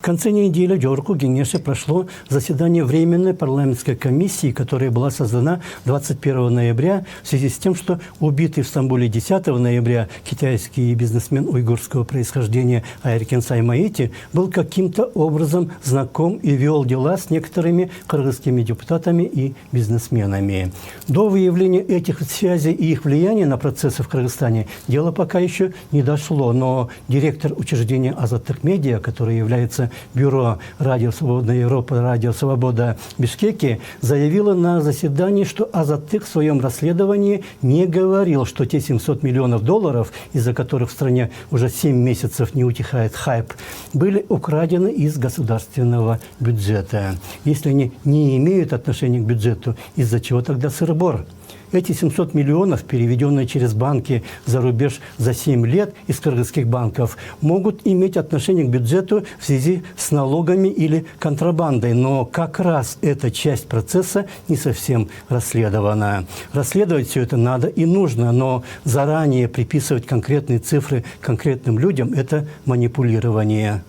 конце недели в Джорку Генеше прошло заседание Временной парламентской комиссии, которая была создана 21 ноября в связи с тем, что убитый в Стамбуле 10 ноября китайский бизнесмен уйгурского происхождения Айркен Саймаити был каким-то образом знаком и вел дела с некоторыми кыргызскими депутатами и бизнесменами. До выявления этих связей и их влияния на процессы в Кыргызстане дело пока еще не дошло, но директор учреждения «Азаттык Медиа», который является бюро «Радио Свободная Европа», «Радио Свобода» Бишкеки, заявила на заседании, что «Азаттык» в своем расследовании не говорил, что те 700 миллионов долларов, из-за которых в стране уже 7 месяцев не утихает хайп, были украдены из государственного бюджета. Если они не имеют отношения к бюджету, из-за чего тогда сыр-бор? Эти 700 миллионов, переведенные через банки за рубеж за 7 лет из кыргызских банков, могут иметь отношение к бюджету в связи с налогами или контрабандой. Но как раз эта часть процесса не совсем расследована. Расследовать все это надо и нужно, но заранее приписывать конкретные цифры конкретным людям – это манипулирование.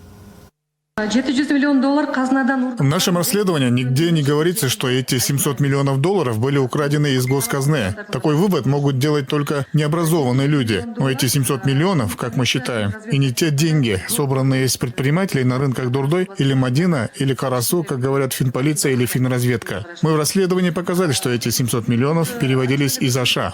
В нашем расследовании нигде не говорится, что эти 700 миллионов долларов были украдены из госказны. Такой вывод могут делать только необразованные люди. Но эти 700 миллионов, как мы считаем, и не те деньги, собранные из предпринимателей на рынках Дурдой или Мадина, или Карасу, как говорят финполиция или финразведка. Мы в расследовании показали, что эти 700 миллионов переводились из США.